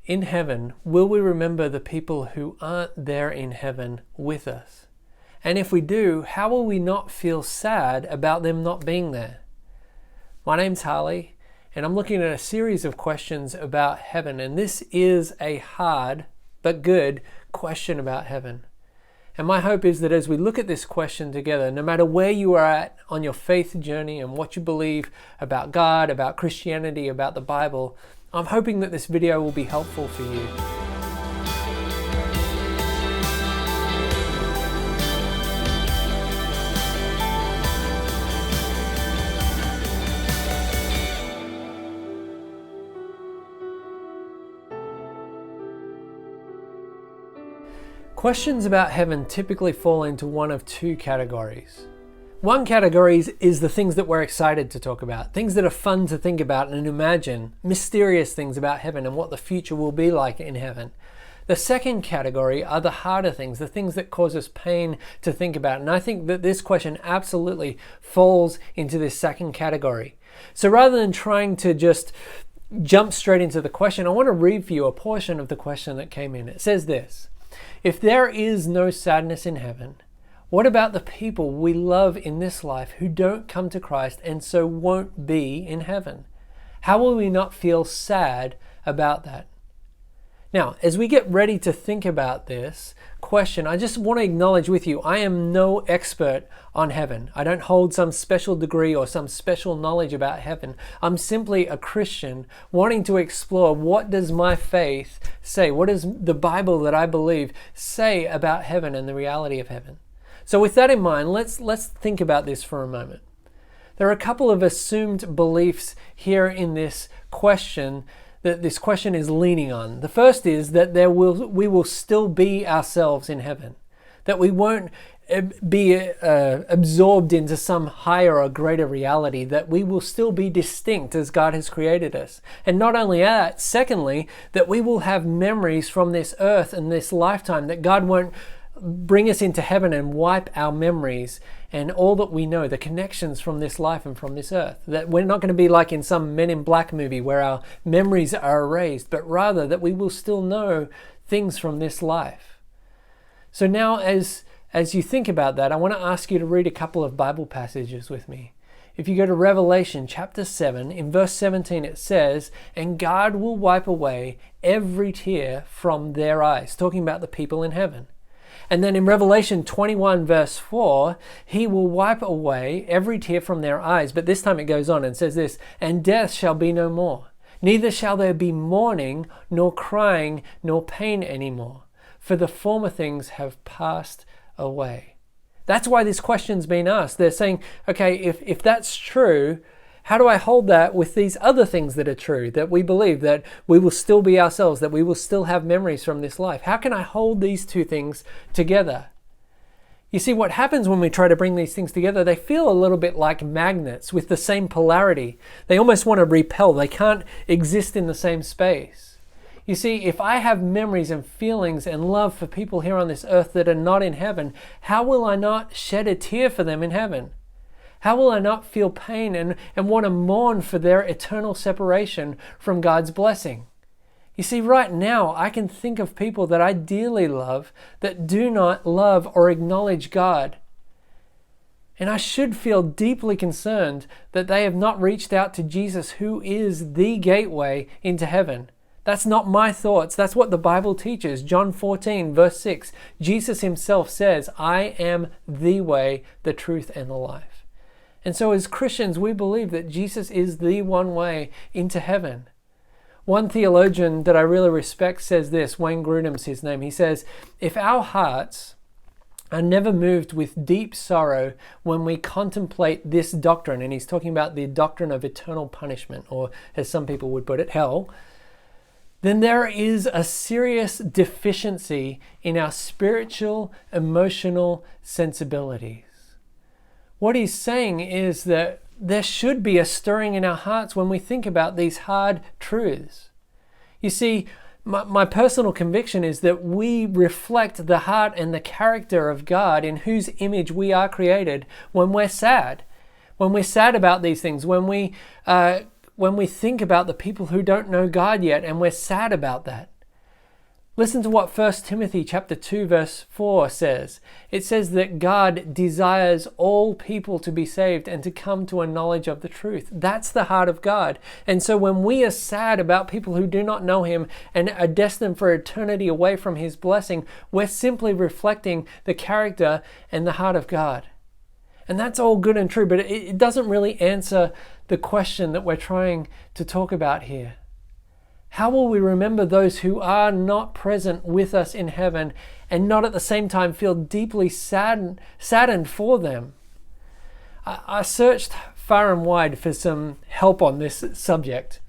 in heaven, will we remember the people who aren't there in heaven with us? And if we do, how will we not feel sad about them not being there? My name's Harley, and I'm looking at a series of questions about heaven, and this is a hard but good question about heaven. And my hope is that as we look at this question together, no matter where you are at on your faith journey and what you believe about God, about Christianity, about the Bible, I'm hoping that this video will be helpful for you. Questions about heaven typically fall into one of two categories. One category is the things that we're excited to talk about, things that are fun to think about and imagine, mysterious things about heaven and what the future will be like in heaven. The second category are the harder things, the things that cause us pain to think about. And I think that this question absolutely falls into this second category. So rather than trying to just jump straight into the question, I want to read for you a portion of the question that came in. It says this: if there is no sadness in heaven, what about the people we love in this life who don't come to Christ and so won't be in heaven? How will we not feel sad about that? Now, as we get ready to think about this question, I just want to acknowledge with you, I am no expert on heaven. I don't hold some special degree or some special knowledge about heaven. I'm simply a Christian wanting to explore, what does my faith say? What does the Bible that I believe say about heaven and the reality of heaven? So with that in mind, let's think about this for a moment. There are a couple of assumed beliefs here in this question that this question is leaning on. The first is that we will still be ourselves in heaven, that we won't be absorbed into some higher or greater reality, that we will still be distinct as God has created us. And not only that, secondly, that we will have memories from this earth and this lifetime, that God won't bring us into heaven and wipe our memories and all that we know, the connections from this life and from this earth. That we're not going to be like in some Men in Black movie where our memories are erased, but rather that we will still know things from this life. So now as you think about that, I want to ask you to read a couple of Bible passages with me. If you go to Revelation chapter 7, in verse 17 it says, "And God will wipe away every tear from their eyes," talking about the people in heaven. And then in Revelation 21 verse 4, He will wipe away every tear from their eyes. But this time it goes on and says this: "And death shall be no more. Neither shall there be mourning, nor crying, nor pain anymore. For the former things have passed away." That's why this question's been asked. They're saying, okay, if that's true, how do I hold that with these other things that are true, that we believe that we will still be ourselves, that we will still have memories from this life? How can I hold these two things together? You see, what happens when we try to bring these things together, they feel a little bit like magnets with the same polarity. They almost want to repel. They can't exist in the same space. You see, if I have memories and feelings and love for people here on this earth that are not in heaven, how will I not shed a tear for them in heaven? How will I not feel pain and want to mourn for their eternal separation from God's blessing? You see, right now, I can think of people that I dearly love that do not love or acknowledge God. And I should feel deeply concerned that they have not reached out to Jesus, who is the gateway into heaven. That's not my thoughts. That's what the Bible teaches. John 14, verse 6, Jesus himself says, "I am the way, the truth, and the life." And so as Christians, we believe that Jesus is the one way into heaven. One theologian that I really respect says this, Wayne Grudem's his name. He says, "If our hearts are never moved with deep sorrow when we contemplate this doctrine," and he's talking about the doctrine of eternal punishment, or as some people would put it, hell, "then there is a serious deficiency in our spiritual, emotional sensibilities." What he's saying is that there should be a stirring in our hearts when we think about these hard truths. You see, my personal conviction is that we reflect the heart and the character of God, in whose image we are created, when we're sad. When we're sad about these things, when we think about the people who don't know God yet, and we're sad about that. Listen to what 1 Timothy chapter 2 verse 4 says. It says that God desires all people to be saved and to come to a knowledge of the truth. That's the heart of God. And so when we are sad about people who do not know Him and are destined for eternity away from His blessing, we're simply reflecting the character and the heart of God. And that's all good and true, but it doesn't really answer the question that we're trying to talk about here. How will we remember those who are not present with us in heaven and not at the same time feel deeply saddened for them? I searched far and wide for some help on this subject.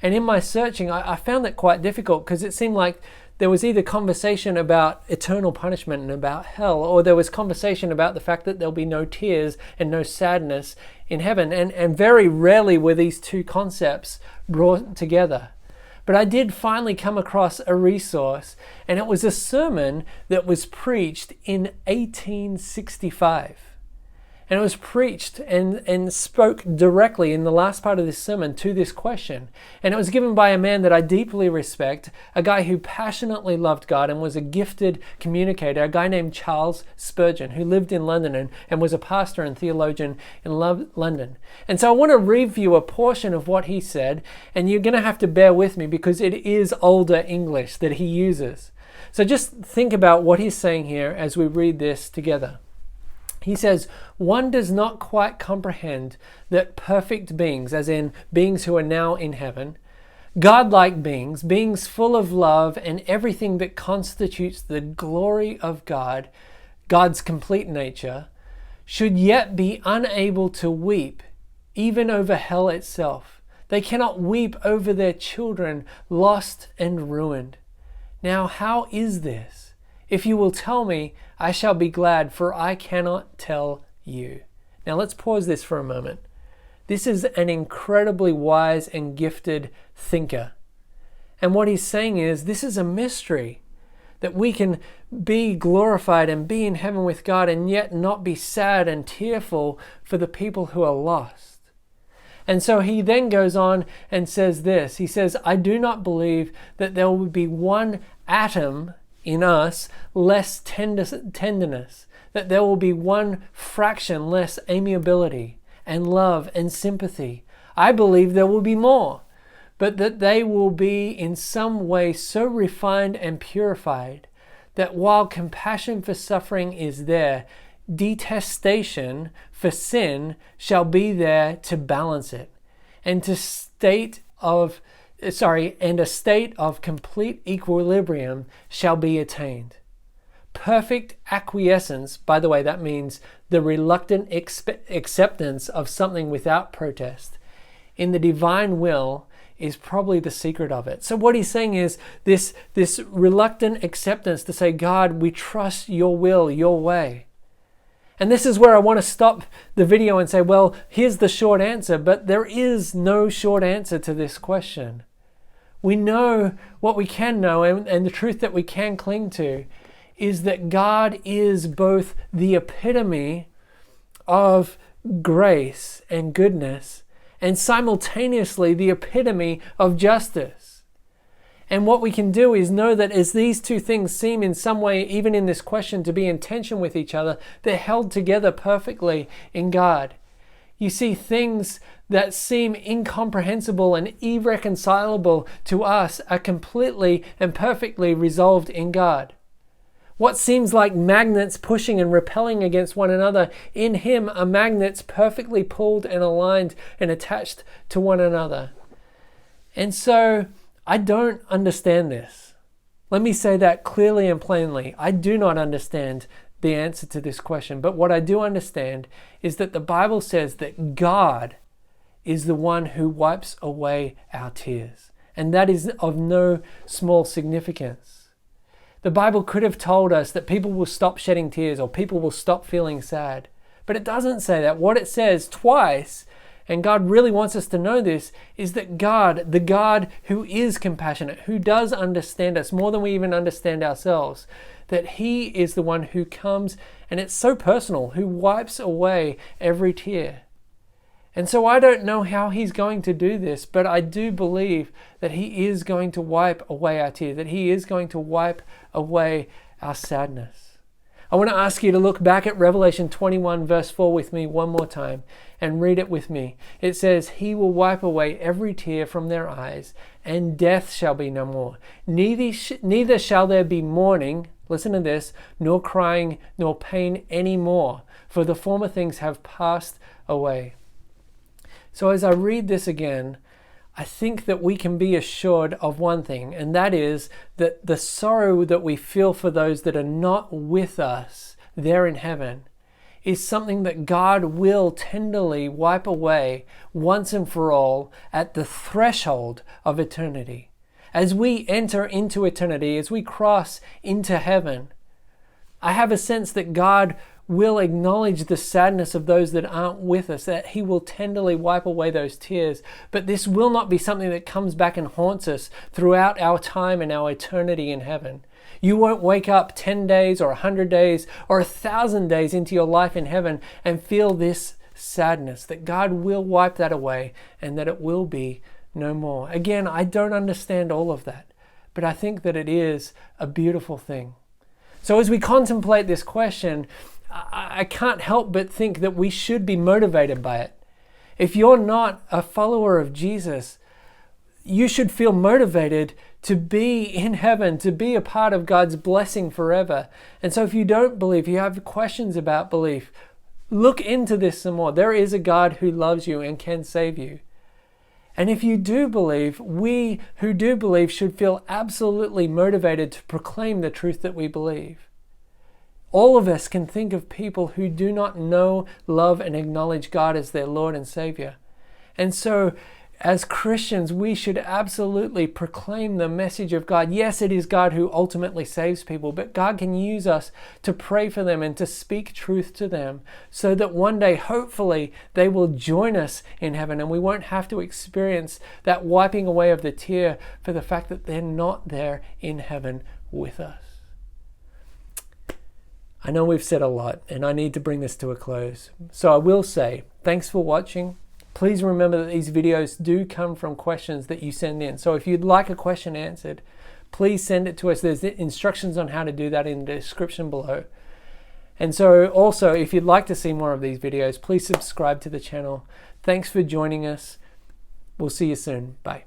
And in my searching, I found that quite difficult because it seemed like there was either conversation about eternal punishment and about hell, or there was conversation about the fact that there'll be no tears and no sadness in heaven. And very rarely were these two concepts brought together. But I did finally come across a resource, and it was a sermon that was preached in 1865. And it was preached and spoke directly in the last part of this sermon to this question. And it was given by a man that I deeply respect, a guy who passionately loved God and was a gifted communicator, a guy named Charles Spurgeon, who lived in London and was a pastor and theologian in London. And so I want to review a portion of what he said, and you're going to have to bear with me because it is older English that he uses. So just think about what he's saying here as we read this together. He says, one does not quite comprehend that perfect beings, as in beings who are now in heaven, godlike beings, beings full of love and everything that constitutes the glory of God, God's complete nature, should yet be unable to weep even over hell itself. They cannot weep over their children lost and ruined. Now, how is this? If you will tell me, I shall be glad, for I cannot tell you. Now let's pause this for a moment. This is an incredibly wise and gifted thinker. And what he's saying is, this is a mystery, that we can be glorified and be in heaven with God and yet not be sad and tearful for the people who are lost. And so he then goes on and says this. He says, I do not believe that there will be one atom in us less tenderness, that there will be one fraction less amiability and love and sympathy. I believe there will be more, but that they will be in some way so refined and purified that while compassion for suffering is there, detestation for sin shall be there to balance it, and a state of complete equilibrium shall be attained. Perfect acquiescence, by the way, that means the reluctant acceptance of something without protest, in the divine will is probably the secret of it. So what he's saying is this reluctant acceptance to say, God, we trust your will, your way. And this is where I want to stop the video and say, well, here's the short answer, but there is no short answer to this question. We know what we can know, and the truth that we can cling to is that God is both the epitome of grace and goodness and simultaneously the epitome of justice. And what we can do is know that as these two things seem in some way, even in this question, to be in tension with each other, they're held together perfectly in God. You see, things that seem incomprehensible and irreconcilable to us are completely and perfectly resolved in God. What seems like magnets pushing and repelling against one another, in Him are magnets perfectly pulled and aligned and attached to one another. And so, I don't understand this. Let me say that clearly and plainly. I do not understand the answer to this question. But what I do understand is that the Bible says that God is the one who wipes away our tears. And that is of no small significance. The Bible could have told us that people will stop shedding tears or people will stop feeling sad. But it doesn't say that. What it says twice, and God really wants us to know this, is that God, the God who is compassionate, who does understand us more than we even understand ourselves, that He is the one who comes, and it's so personal, who wipes away every tear. And so I don't know how he's going to do this, but I do believe that he is going to wipe away our tears, that he is going to wipe away our sadness. I want to ask you to look back at Revelation 21 verse 4 with me one more time and read it with me. It says, "He will wipe away every tear from their eyes, and death shall be no more. Neither shall there be mourning," listen to this, "nor crying, nor pain any more, for the former things have passed away." So as I read this again, I think that we can be assured of one thing, and that is that the sorrow that we feel for those that are not with us there in heaven is something that God will tenderly wipe away once and for all at the threshold of eternity. As we enter into eternity, as we cross into heaven, I have a sense that God will acknowledge the sadness of those that aren't with us, that he will tenderly wipe away those tears. But this will not be something that comes back and haunts us throughout our time and our eternity in heaven. You won't wake up 10 days or 100 days or 1,000 days into your life in heaven and feel this sadness, that God will wipe that away and that it will be no more. Again, I don't understand all of that, but I think that it is a beautiful thing. So as we contemplate this question, I can't help but think that we should be motivated by it. If you're not a follower of Jesus, you should feel motivated to be in heaven, to be a part of God's blessing forever. And so if you don't believe, you have questions about belief, look into this some more. There is a God who loves you and can save you. And if you do believe, we who do believe should feel absolutely motivated to proclaim the truth that we believe. All of us can think of people who do not know, love, and acknowledge God as their Lord and Savior. And so, as Christians, we should absolutely proclaim the message of God. Yes, it is God who ultimately saves people, but God can use us to pray for them and to speak truth to them so that one day, hopefully, they will join us in heaven and we won't have to experience that wiping away of the tear for the fact that they're not there in heaven with us. I know we've said a lot and I need to bring this to a close. So I will say, thanks for watching. Please remember that these videos do come from questions that you send in. So if you'd like a question answered, please send it to us. There's instructions on how to do that in the description below. And so also, if you'd like to see more of these videos, please subscribe to the channel. Thanks for joining us. We'll see you soon. Bye.